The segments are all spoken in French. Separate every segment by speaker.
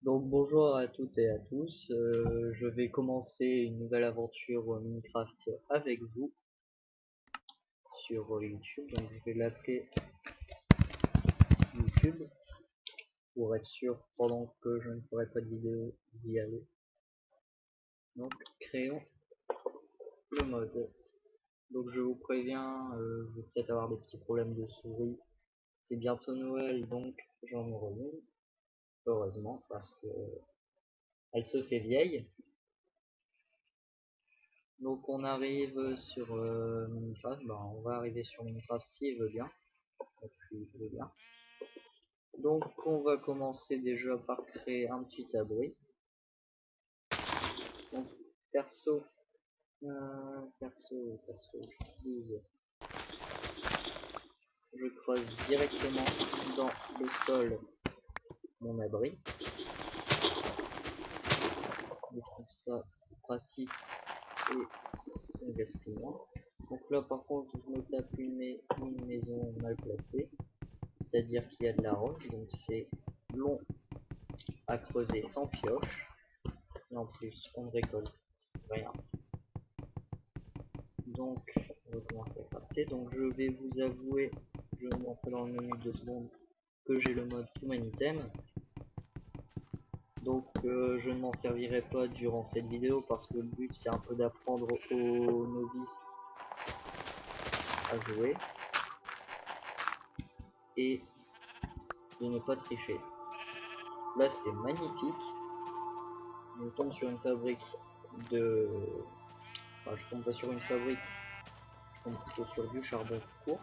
Speaker 1: Donc bonjour à toutes et à tous, je vais commencer une nouvelle aventure Minecraft avec vous sur YouTube, donc je vais l'appeler YouTube pour être sûr pendant que je ne ferai pas de vidéo d'y aller. Donc créons le mode. Donc je vous préviens, je vais peut-être avoir des petits problèmes de souris. C'est bientôt Noël donc j'en aurai une, heureusement parce que elle se fait vieille. Donc on arrive sur Minecraft, on va arriver sur Minecraft s'il veut bien. Il veut bien. Donc on va commencer déjà par créer un petit abri. Donc perso, j'utilise, je creuse directement dans le sol mon abri. Je trouve ça pratique et ça me gaspille moins. Donc là par contre je me tape une maison mal placée, c'est-à-dire qu'il y a de la roche, donc c'est long à creuser sans pioche, et en plus on ne récolte rien. Donc on va commencer à crafter. Donc je vais vous avouer, je vais vous montrer dans le menu 2 secondes que j'ai le mode Human Donc je ne m'en servirai pas durant cette vidéo parce que le but c'est un peu d'apprendre aux novices à jouer et de ne pas tricher. Là c'est magnifique. On tombe sur une fabrique de... Enfin je tombe pas sur une fabrique, je tombe plutôt sur du charbon tout court.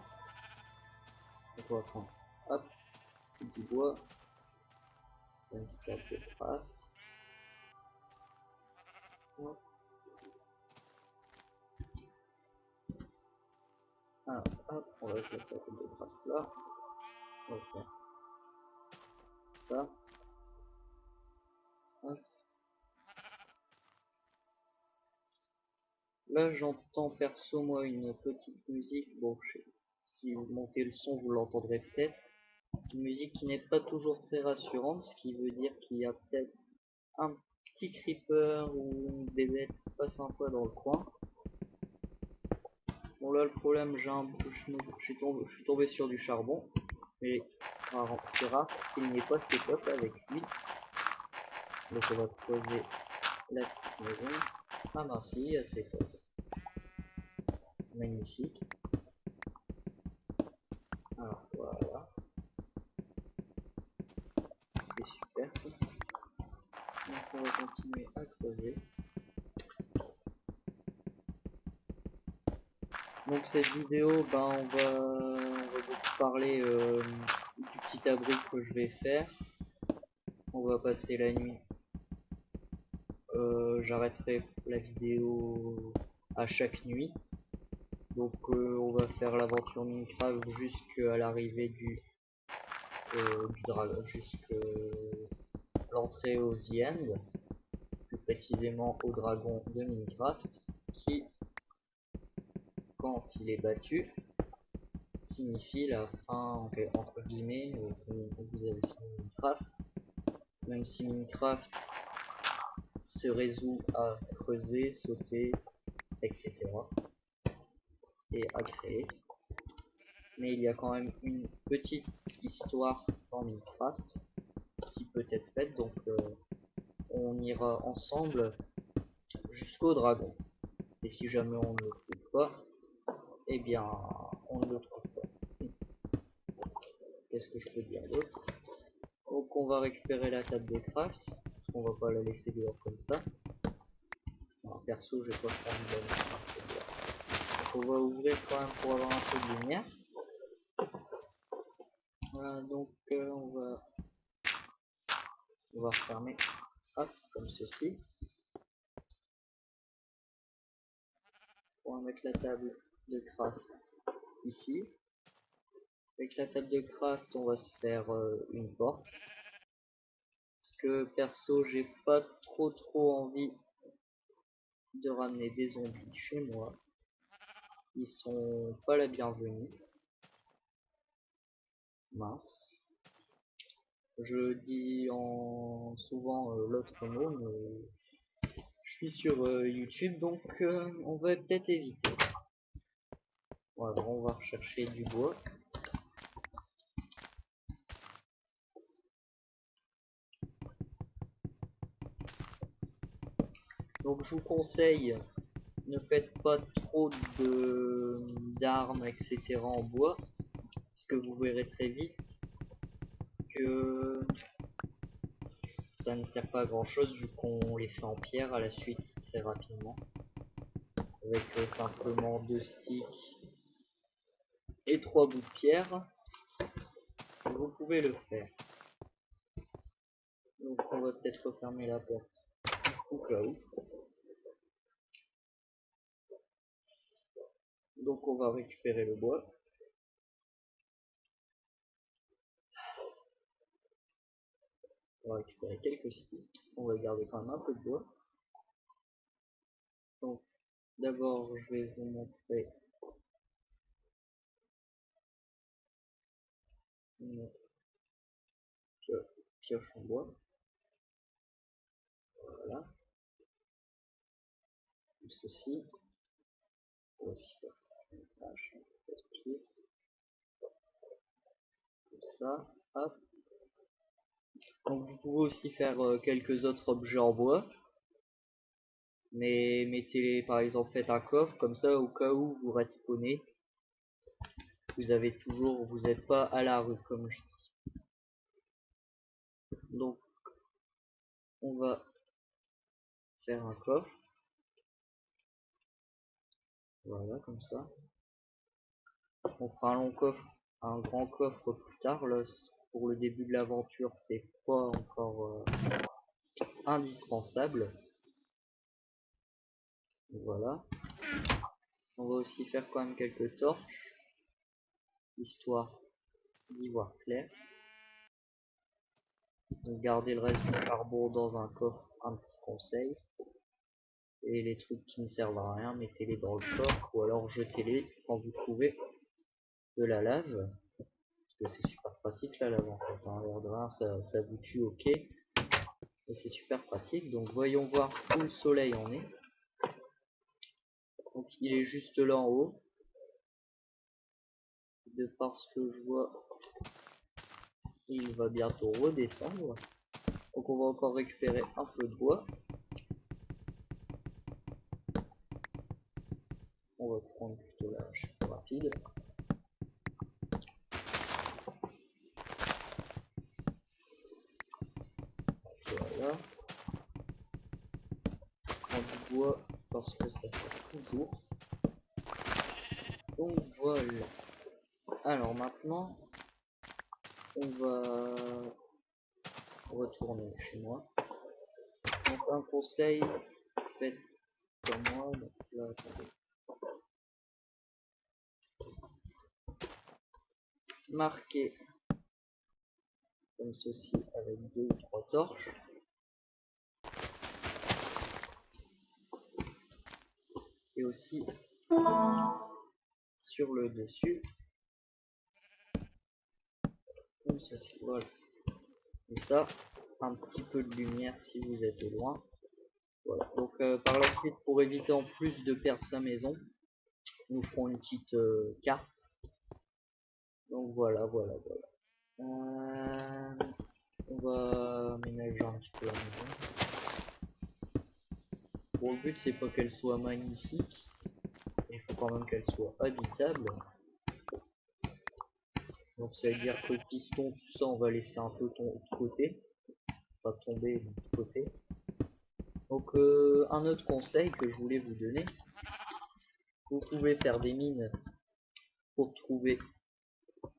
Speaker 1: Donc on va prendre hop, du bois, un petit table de craft. Hop. Alors, hop, on va placer la table de craft là. On va faire ça. Hop. Là, j'entends perso moi une petite musique. Bon, si vous montez le son, vous l'entendrez peut-être. Une musique qui n'est pas toujours très rassurante, ce qui veut dire qu'il y a peut-être un petit creeper ou des bêtes qui passent un peu dans le coin. Bon là, le problème, je suis tombé sur du charbon, mais c'est rare qu'il n'y ait pas ces potes avec lui. Donc on va creuser la petite maison. Ah ben si, il y a ses potes. C'est magnifique. Alors voilà. C'est super ça. Donc on va continuer à creuser. Donc cette vidéo, on va beaucoup parler du petit abri que je vais faire. On va passer la nuit. J'arrêterai la vidéo à chaque nuit. Donc on va faire l'aventure Minecraft jusqu'à l'arrivée du dragon, jusqu'à l'entrée aux The End, plus précisément au dragon de Minecraft, qui, quand il est battu, signifie la fin, entre guillemets, que vous avez fini Minecraft. Même si Minecraft se résout à creuser, sauter, etc. et à créer. Mais il y a quand même une petite histoire dans Minecraft qui peut être faite, donc on ira ensemble jusqu'au dragon. Et si jamais on ne le trouve pas, eh bien on ne le trouve pas. Qu'est-ce que je peux dire d'autre? Donc on va récupérer la table de craft, parce qu'on va pas la laisser dehors comme ça. Alors, perso, je vais pas prendre de la craft dehors. Donc on va ouvrir quand même pour avoir un peu de lumière. Voilà, donc on va refermer, hop, comme ceci. On va mettre la table de craft ici. Avec la table de craft, on va se faire une porte. Parce que perso, j'ai pas trop envie de ramener des zombies chez moi. Ils sont pas la bienvenue. Mince. Je dis souvent l'autre mot, mais je suis sur YouTube, donc on va peut-être éviter. Voilà, on va rechercher du bois. Donc je vous conseille, ne faites pas trop d'armes, etc. en bois, parce que vous verrez très vite que ça ne sert pas à grand chose vu qu'on les fait en pierre à la suite très rapidement. Avec simplement 2 sticks et 3 bouts de pierre, vous pouvez le faire. Donc on va peut-être refermer la porte au cas où. Donc on va récupérer le bois. On va récupérer quelques sticks. On va garder quand même un peu de bois. Donc d'abord je vais vous montrer une pioche en bois. Voilà. Comme ceci. On va aussi faire une tâche tout de suite. Comme ça. Hop. Donc vous pouvez aussi faire quelques autres objets en bois. Mais mettez par exemple, faites un coffre comme ça au cas où vous respawnez. Vous avez toujours, vous n'êtes pas à la rue comme je dis. Donc on va faire un coffre. Voilà, comme ça. On fera un long coffre, un grand coffre plus tard. Là, pour le début de l'aventure, c'est pas encore indispensable. Voilà. On va aussi faire quand même quelques torches, histoire d'y voir clair. Donc garder le reste du charbon dans un coffre, un petit conseil. Et les trucs qui ne servent à rien, mettez-les dans le coffre ou alors jetez-les quand vous trouvez de la lave. Parce que c'est super pratique la lave en fait. Hein. L'air de rien, ça vous tue, ok. Et c'est super pratique. Donc voyons voir où le soleil en est. Donc il est juste là en haut. De par ce que je vois, il va bientôt redescendre. Donc on va encore récupérer un peu de bois. On va prendre plutôt la marche plus rapide. Voilà. On prend du bois parce que ça fait toujours. Donc voilà. Alors maintenant, on va retourner chez moi. Donc un conseil, faites comme moi. Donc là, attendez. Marquez comme ceci avec 2 ou 3 torches. Et aussi sur le dessus comme ceci. Voilà. Comme ça, un petit peu de lumière si vous êtes loin. Voilà. Donc par la suite, pour éviter en plus de perdre sa maison, nous ferons une petite carte. Donc voilà. On va aménager un petit peu la maison. Bon, le but c'est pas qu'elle soit magnifique, il faut quand même qu'elle soit habitable. Donc ça veut dire que le piston, tout ça, on va laisser un peu de côté, pas tomber de côté. Donc un autre conseil que je voulais vous donner, vous pouvez faire des mines pour trouver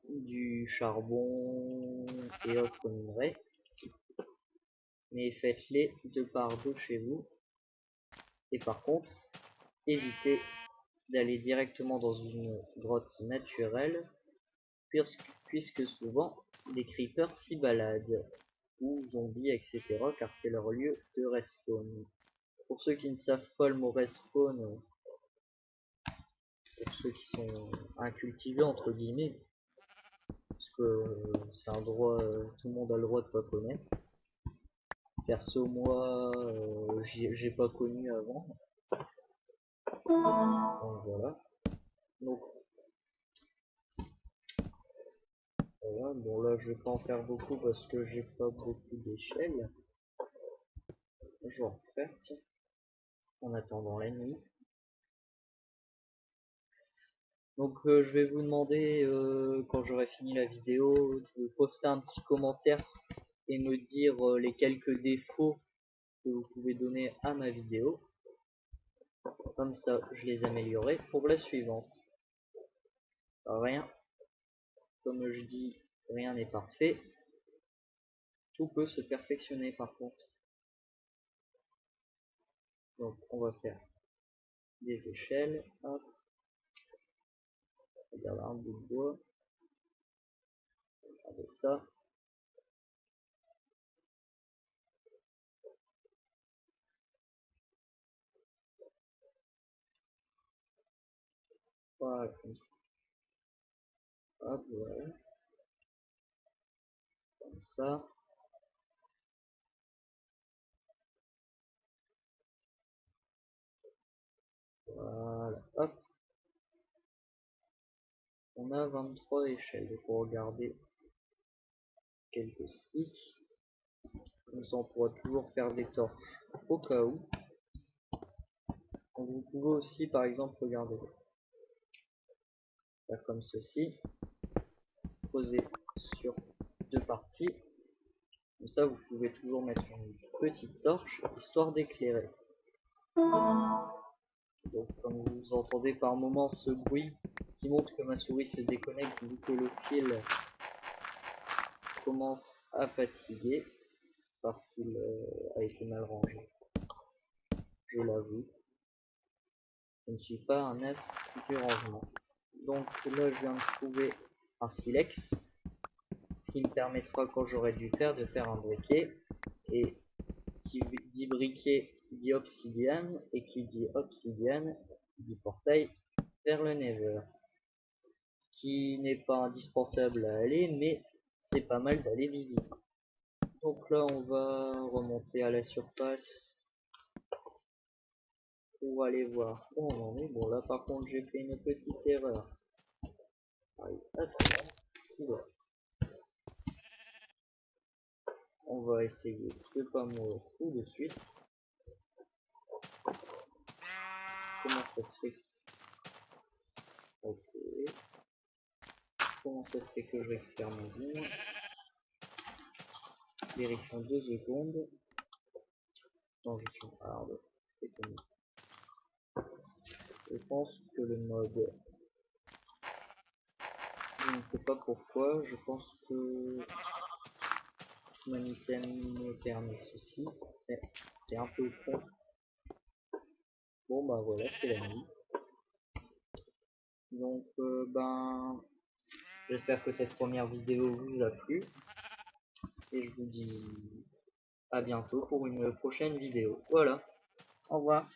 Speaker 1: du charbon et autres minerais, mais faites-les de par deux chez vous. Et par contre, évitez d'aller directement dans une grotte naturelle, puisque souvent des creepers s'y baladent, ou zombies, etc., car c'est leur lieu de respawn. Pour ceux qui ne savent pas le mot respawn, pour ceux qui sont incultivés entre guillemets, parce que c'est un droit, tout le monde a le droit de pas connaître. perso moi j'ai pas connu avant. Donc voilà. Donc voilà, bon là je vais pas en faire beaucoup parce que j'ai pas beaucoup d'échelles. Je vais en refaire, tiens, en attendant la nuit. Donc je vais vous demander quand j'aurai fini la vidéo de poster un petit commentaire et me dire les quelques défauts que vous pouvez donner à ma vidéo. Comme ça je les améliorerai pour la suivante. Rien, comme je dis, rien n'est parfait. Tout peut se perfectionner par contre. Donc on va faire des échelles. Hop. Regarde un bout de bois. Regardez ça. Voilà, comme ça. Hop, voilà. Comme ça. Voilà. Hop. On a 23 échelles. Donc on va regarder quelques sticks. Comme ça on pourra toujours faire des torches au cas où. Donc, vous pouvez aussi par exemple regarder. Faire comme ceci. Poser sur deux parties. Comme ça vous pouvez toujours mettre une petite torche histoire d'éclairer. Donc comme vous entendez par moment ce bruit qui montre que ma souris se déconnecte vu que le fil commence à fatiguer parce qu'il a été mal rangé. Je l'avoue. Je ne suis pas un as du rangement. Donc là je viens de trouver un silex, ce qui me permettra quand j'aurai dû faire de faire un briquet, et qui dit briquet dit obsidienne, et qui dit obsidienne dit portail vers le nether, qui n'est pas indispensable à aller, mais c'est pas mal d'aller visiter. Donc là on va remonter à la surface pour aller voir où on en est. Bon là par contre j'ai fait une petite erreur. Attends, on va essayer de pas mourir tout de suite. Comment ça se fait? Ok. Comment ça se fait que je récupère mon boom? Vérifions 2 secondes. Transition hard. Je pense que le mode... Je ne sais pas pourquoi. Je pense que mon item me permet ceci. C'est un peu con. Bon bah voilà, c'est la nuit. Donc ben... J'espère que cette première vidéo vous a plu. Et je vous dis à bientôt pour une prochaine vidéo. Voilà. Au revoir.